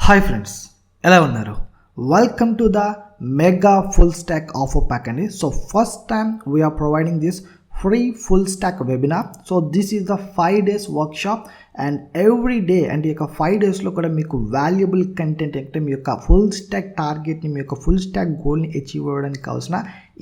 Hi friends, ఎలా ఉన్నారు? Welcome to the mega full stack offer pack అండి. So first time we are providing this free full stack webinar. So this is the 5 days workshop and every day అంటే ఈ యొక్క 5 daysలో కూడా మీకు valuable content అంటే మీ యొక్క ఫుల్ స్టాక్ టార్గెట్ని, మీ యొక్క full stock గోల్ని achieve అవ్వడానికి కావాల్సిన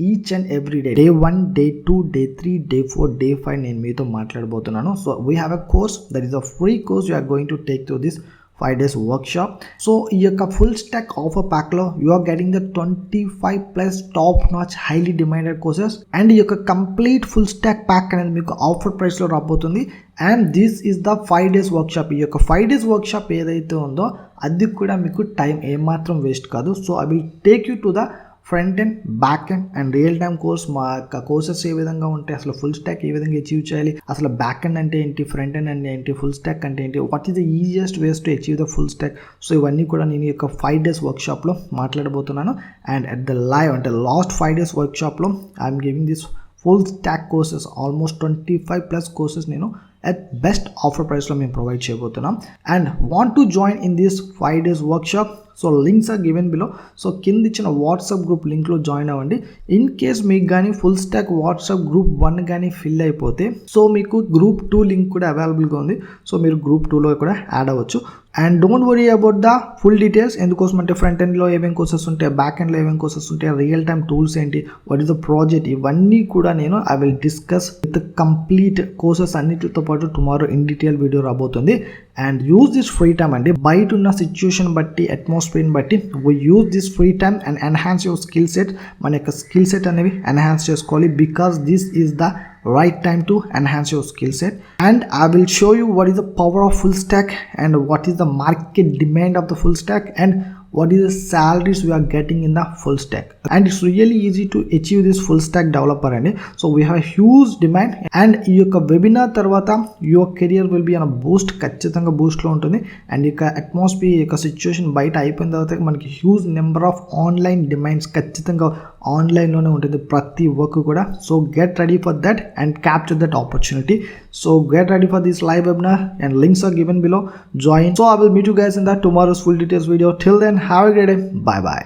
each and every day 1, day 2, day 3, day 4, day 5 నేను మీతో మాట్లాడబోతున్నాను. So we have a course that is a free course you are going to take through this 5 days workshop. So ఈ యొక్క full stack offer ప్యాక్లో you are getting the 25+ top notch highly demanded courses and ఈ యొక్క complete full stock pack అనేది మీకు offer ప్రైస్లో రాబోతుంది. And this is the 5 days workshop. ఈ యొక్క 5 days వర్క్షాప్ ఏదైతే ఉందో అది కూడా మీకు టైం ఏమాత్రం వేస్ట్ కాదు. So I will take you to the front end, back end and real time course. మా యొక్క కోర్సెస్ ఏ విధంగా ఉంటాయి, అసలు ఫుల్ స్టాక్ ఏ విధంగా అచీవ్ చేయాలి, అసలు బ్యాక్ ఎండ్ అంటే ఏంటి, ఫ్రంట్ ఎండ్ అంటే ఏంటి, ఫుల్ స్టాక్ అంటే ఏంటి, what is the easiest ways to achieve the full stack. So ఇవన్నీ కూడా నేను ఈ యొక్క 5 days వర్క్షాప్లో మాట్లాడబోతున్నాను. అండ్ అట్ ద లైవ్ అంటే లాస్ట్ 5 days వర్క్షాప్లో I'm giving this full stack courses almost 25+ courses నేను అట్ బెస్ట్ ఆఫర్ ప్రైస్లో మేము ప్రొవైడ్ చేయబోతున్నాం. And want to join in this 5 days workshop? So links are given below. So కింద ఇచ్చిన WhatsApp group లింక్లో join అవ్వండి. In case మీకు కానీ full stock WhatsApp group 1 కానీ ఫిల్ అయిపోతే సో మీకు గ్రూప్ 2 లింక్ కూడా అవైలబుల్గా ఉంది. సో మీరు గ్రూప్ 2లో కూడా యాడ్ అవ్వచ్చు. And don't worry about the full details. ఎందుకోసం అంటే ఫ్రంట్ ఎండ్లో ఏమేమి కోర్సెస్ ఉంటాయి, బ్యాక్ ఎండ్లో ఏమేమి కోర్సెస్ ఉంటాయి, రియల్ టైమ్ టూల్స్ ఏంటి, వాట్ ఈస్ ద ప్రాజెక్ట్, ఇవన్నీ కూడా నేను I will discuss with complete courses అన్నిటితో పాటు టుమారో ఇన్ డీటెయిల్ వీడియో రాబోతుంది. And use this free time అండి. బయట ఉన్న సిచ్యుయేషన్ బట్టి, అట్మాస్ఫియర్ని బట్టి we use this free time and enhance your skill set. మన యొక్క స్కిల్ సెట్ అనేవి ఎన్హాన్స్ చేసుకోవాలి because this is the right time to enhance your skill set. And I will show you what is the power of full stack and what is the market demand of the full stack and what is the salaries we are getting in the full stack. And it's really easy to achieve this full stack developer and so we have a huge demand. And ఈ యొక్క webinar తర్వాత your career will be on a boost, ఖచ్చితంగా బూస్ట్లో ఉంటుంది. And ఈ యొక్క atmosphere, ఈ యొక్క situation బయట అయిపోయిన తర్వాత మనకి huge number of online demands ఖచ్చితంగా ఆన్లైన్లోనే ఉంటుంది ప్రతి వర్క్ కూడా. So get ready for that and capture that opportunity. So get ready for this live webinar and links are given below. Join. So I will meet you guys in the tomorrow's full details video. Till then, have a great day. Bye bye.